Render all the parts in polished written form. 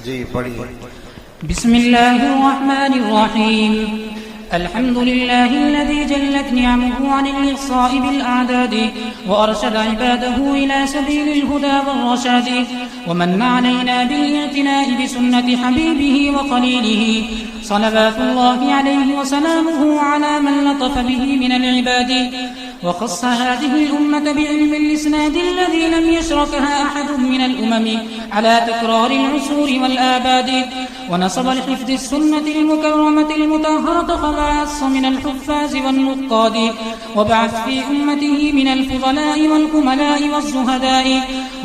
जी पढ़िए। बिस्मिल्लाहिर्रहमानिर्रहीम। الحمد لله الذي جلت نعمه عن الإحصاء بالأعداد وأرشد عباده إلى سبيل الهدى والرشاد ومن علينا بالاعتناء بسنة حبيبه وخليله صلوات الله عليه وسلامه على من لطف به من العباد وخص هذه الأمة بعلم الإسناد الذي لم يشركها أحد من الأمم على تكرار العصور والآباد ونصب لحفظ السنة المكرمة المطهرة خواص من الحفاظ والنقاد وبعث في أمته من الفضلاء والكملاء والزهداء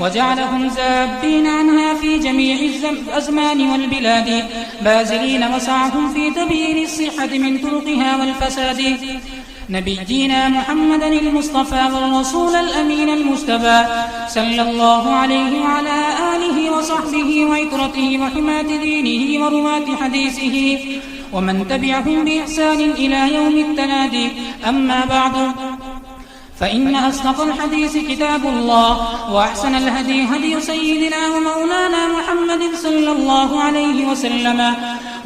وجعلهم زابين عنها في جميع الأزمان والبلاد باذلين وسعهم في تبيين الصحة من طرقها والفساد نبينا محمدا المصطفى والرسول الأمين المجتبى صلى الله عليه وعلى آله وصحبه وعترته وحماة دينه ورواة حديثه ومن تبعهم بإحسان إلى يوم التنادي. أما بعد، فإن أصدق الحديث كتاب الله وأحسن الهدي هدي سيدنا ومولانا محمد صلى الله عليه وسلم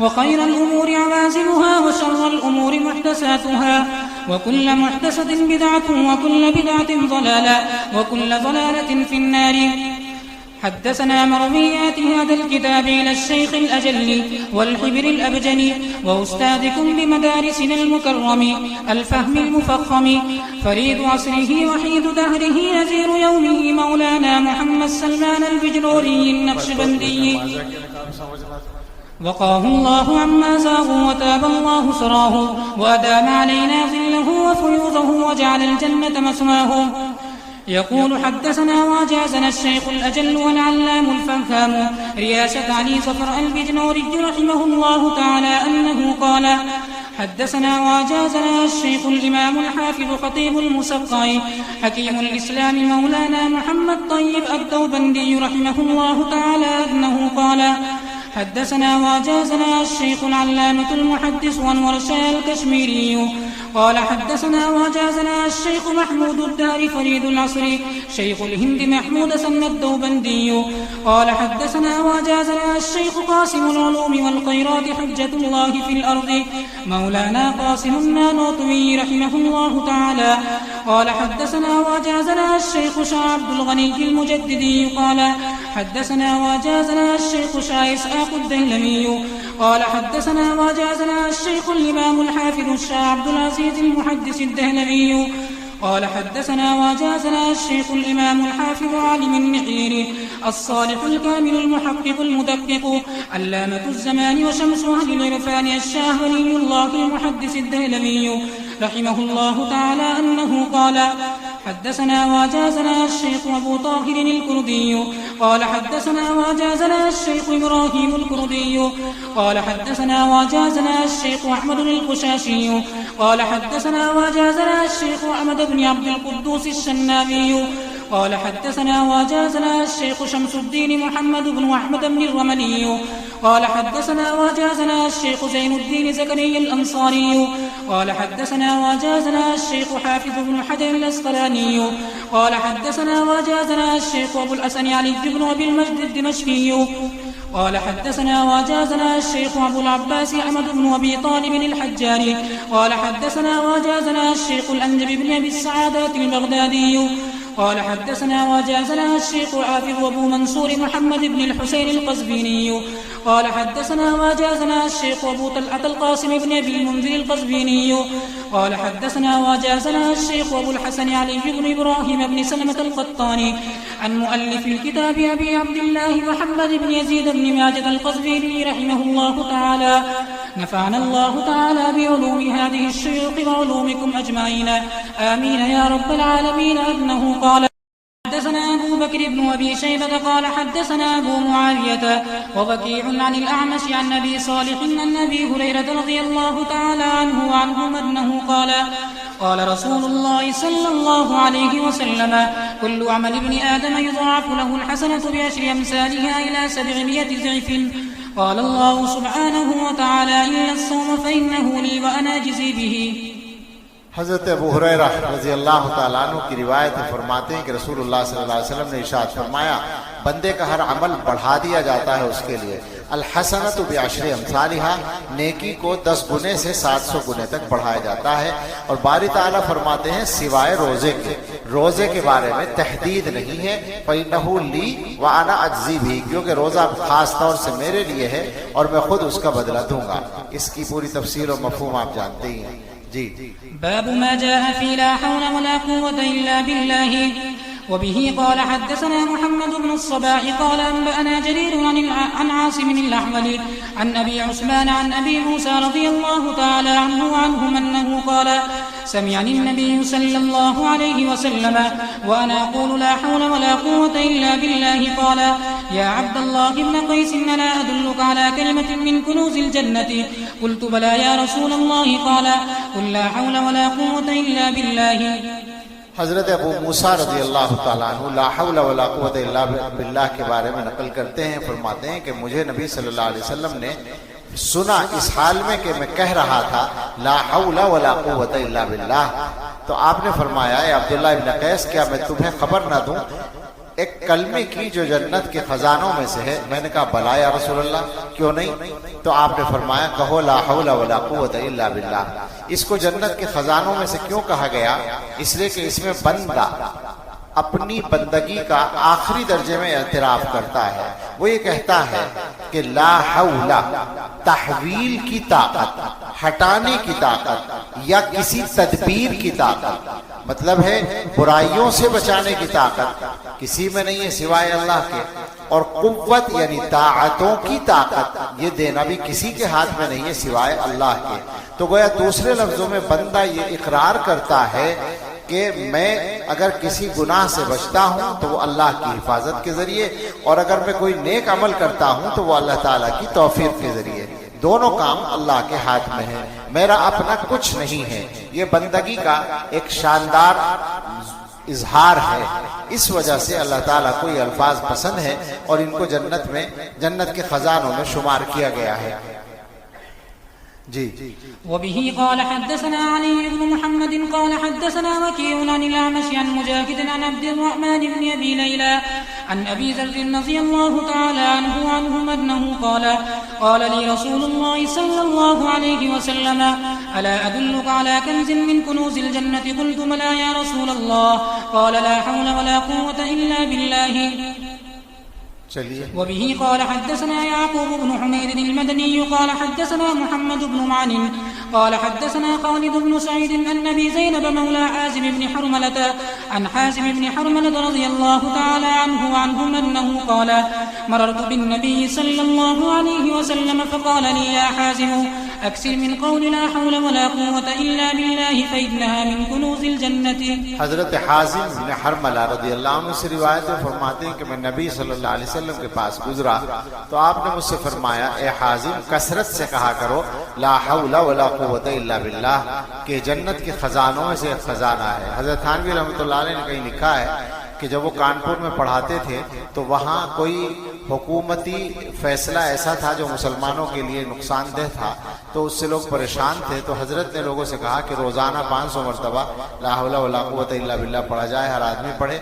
وخير الأمور عوازمها وشر الأمور محدثاتها وكل محدثة بدعة وكل بدعة ضلالة وكل ضلالة في النار. حدثنا مرويات هذا الكتاب إلى الشيخ الأجل والحبر الأبجل وأستاذكم بمدارسنا المكرم الفهم المفخم فريد عصره وحيد دهره نذير يومه مولانا محمد سلمان البجلوري النقشبندي وقاه الله عما زاغوا وتاب الله سراه وأدام علينا ظله وفيوضه وجعل الجنة مسواه. يقول حدثنا وجازنا الشيخ الأجل والعلام الفهام رياسة علي صفر البجنوري رحمه الله تعالى أنه قال حدثنا وجازنا الشيخ الإمام الحافظ خطيب المسقع حكيم الإسلام مولانا محمد طيب الدوبندي رحمه الله تعالى أنه قال حدثنا وجازنا الشيخ العلامة المحدث وانور الشاه الكشميري قال حدثنا وجازنا الشيخ محمود الدار فريد العصر شيخ الهند محمود سن الدوبندي قال حدثنا وجازنا الشيخ قاسم العلوم والخيرات حجة الله في الأرض مولانا قاسم النانوطوي رحمه الله تعالى قال حدثنا وجازنا الشيخ شاه عبد الغني المجددي قال حدثنا وجازنا الشيخ شاه إسحاق الدهلمي قال حدثنا وجازنا الشيخ الإمام الحافظ الشاه عبد العزيز المحدث الدهلمي قال حدثنا وجازنا الشيخ الإمام الحافظ عالم النحير الصالح الكامل المحقق المدقق علامة الزمان وشمس أهل العرفان الشاه ولي الله المحدث الدهلمي رحمه الله تعالى أنه قال حدثنا وجازنا الشيخ أبو طاهر الكردي قال حدثنا وجازنا الشيخ إبراهيم الكردي قال حدثنا وجازنا الشيخ أحمد القشاشي قال حدثنا وجازنا الشيخ أحمد بن عبد القدوس الشنابي قال حدثنا وجازنا الشيخ شمس الدين محمد بن أحمد بن الرملي قال حدثنا وجازنا الشيخ زين الدين زكريا الأنصاري قال حدثنا وجازنا الشيخ حافظ بن حجر الأسقلاني قال حدثنا وجازنا الشيخ أبو الحسن علي بن أبي المجد الدمشقي قال حدثنا وجازنا الشيخ أبو العباس أحمد بن أبي طالب الحجاري قال حدثنا وجازنا الشيخ الأنجب بن أبي السعادات البغدادي قال حدثنا وجازنا الشيخ حافظ أبو منصور محمد بن الحسين القزبيني قال حدثنا وجازنا الشيخ أبو طلحة القاسم بن أبي المنذر القزبيني قال حدثنا وجازنا الشيخ أبو الحسن علي بن إبراهيم بن سلمة القطاني عن مؤلف الكتاب أبي عبد الله محمد بن يزيد بن ماجد القزبيني رحمه الله تعالى نفعنا الله تعالى بعلوم هذه الشيوخ وعلومكم أجمعين آمين يا رب العالمين. أنه قال حدثنا أبو بكر بن أبي شيبة قال حدثنا أبو معاوية ووكيع عن الأعمش عن أبي صالح عن أبي هريرة رضي الله تعالى عنه وعنهم أنه قال قال رسول الله صلى الله عليه وسلم كل عمل ابن آدم يضاعف له الحسنة بعشر أمثالها إلى 700 ضعف. قال الله سبحانه وتعالى إلا الصوم فإنه لي وأنا أجزي به. हज़रत अबू हुरैरा रज़ी अल्लाह ताला अन्हु की रिवायत फरमाते हैं कि रसूलुल्लाह सल्लल्लाहु अलैहि वसल्लम ने इरशाद फरमाया, बंदे का हर अमल बढ़ा दिया जाता है उसके लिए। अल हसनतु बिअशरि अमसालिहा, नेकी को 10 गुने से 700 गुने तक बढ़ाया जाता है। और बारी ताला फरमाते हैं सिवाय रोजे के, रोजे के बारे में तहदीद नहीं है। फइन्नहु ली व अना अज्जी भी, क्योंकि रोजा खास तौर से मेरे लिए है और मैं खुद उसका बदला दूंगा। इसकी पूरी तफसीर और मफहूम आप जानते ही हैं। जी बाब मा जाअ फी ला हौला वला कुव्वता इल्ला बिल्लाह वबिही क़ाल हद्दसना मुहम्मद बिन अस्सबाह क़ाल अनबअना जरीर अन आसिम अल-अहवली अन अबी उस्मान अन अबी मूसा रज़ियल्लाहु तआला अन्हु अन्हुम अन्नहु क़ाल समिअनी नबी सल्लल्लाहु अलैहि वसल्लम व अना अक़ूलु ला हौला वला कुव्वता इल्ला बिल्लाह क़ाल या अब्दल्लाह इब्न क़ैस अला अदुल्लुका अला कलिमतिन मिन कुनूज़िल जन्नति क़ुल्तु बला या रसूलल्लाह क़ाल क़ुल ला हौला वला कुव्वता इल्ला बिल्लाह। हज़रत अबू मूसा रज़ी अल्लाह ताला अन्हु ला हौला वला कुव्वता इल्ला बिल्लाह के बारे में नकल करते हैं, फरमाते हैं कि मुझे नबी सल्लल्लाहु अलैहि वसल्लम ने सुना इस हाल में कि मैं कह रहा था ला हौला वला कुव्वता इल्ला बिल्लाह। तो आपने फरमाया, अब्दुल्लाह इब्न कैस, क्या मैं तुम्हें खबर ना दूं एक कलमे की जो जन्नत के खजानों में से है? मैंने कहा बला या रसूलल्लाह, क्यों नहीं? तो आपने फरमाया, कहो ला हौला वला कुव्वता इल्ला बिल्लाह। इसको जन्नत के खजानों में से क्यों कहा गया? इसलिए कि इसमें बंदा अपनी बंदगी का आखिरी दर्जे में एतराफ करता है। वो ये कहता है कि ला हौला, तहवील की ताकत, हटाने की ताकत या किसी तदबीर की ताकत, मतलब है बुराइयों से बचाने की ताकत किसी में नहीं है सिवाय अल्लाह के। और कुव्वत यानी ताअतों की ताकत, ये देना भी किसी के हाथ में नहीं है सिवाय अल्लाह के। तो गोया दूसरे लफ्जों में बंदा ये इकरार करता है कि मैं अगर किसी गुनाह से बचता हूं तो वो अल्लाह की हिफाजत के जरिए, और अगर मैं कोई नेक अमल करता हूं तो वो अल्लाह ताला की तौफीक के जरिए। दोनों काम अल्लाह के हाथ में है, मेरा अपना कुछ नहीं है। ये बंदगी का एक शानदार इजहार है। इस वजह से अल्लाह ताला को ये अल्फाज पसंद है और इनको जन्नत में, जन्नत के खजानों में शुमार किया गया है। जी वबिही क़ाल हद्दसना अली इब्न मुहम्मद क़ाल हद्दसना वकीअ अन अल-अ'मश अन मुजाहिद अन अब्दुर्रहमान इब्न अबी लैला अन अबी ज़र्र रज़ियल्लाहु तआला अन्हु अन्नहु क़ाल क़ाल ली रसूलुल्लाह सल्लल्लाहु अलैहि वसल्लम अला अदुल्लुका अला कन्ज़िन मिन कुनूज़िल जन्नति क़ुल्तु बला या रसूलल्लाह क़ाल ला हौला वला कुव्वता इल्ला बिल्लाह। चलिए। वबिही क़ाल हद्दसना याक़ूब इब्न हुमैद अल-मदनी क़ाल हद्दसना मुहम्मद इब्न मानिन क़ाल हद्दसना खालिद इब्न सईद अन अबी ज़ैनब मौला हाज़िम इब्न हरमलत अन हाज़िम इब्न हरमलत रज़ियल्लाहु तआला अन्हु अन्नहु क़ाल मररतु बिन-नबी सल्लल्लाहु अलैहि वसल्लम फ़क़ाल ली या हाज़िम अक्सिर मिन क़ौलि ला हौला वला कुव्वता इल्ला बिल्लाह फ़इन्नहा मिन कुनूज़िल जन्नति। हज़रत हाज़िम इब्न हरमला रज़ियल्लाहु अन्हु से रिवायत फरमाते हैं कि मैं नबी सल्लल्लाहु अलैहि वसल्लम के पास गुजरा तो आपने मुझसे फरमाया, ए हाज़िम, कसरत से कहा करो ला हौला वला कुव्वता इल्ला बिल्लाह, कि जन्नत के खजानों में से एक खजाना है। हज़रत थानवी रहमतुल्लाह अलैह ने कहीं लिखा है कि जब वो कानपुर में पढ़ाते थे तो वहाँ कोई हुकूमती फैसला ऐसा था जो मुसलमानों के लिए नुकसानदेह था, तो उससे लोग परेशान थे। तो हजरत ने लोगों से कहा कि रोजाना 500 मरतबा ला हौला वला कुव्वता इल्ला बिल्लाह पढ़ा जाए, हर आदमी पढ़े।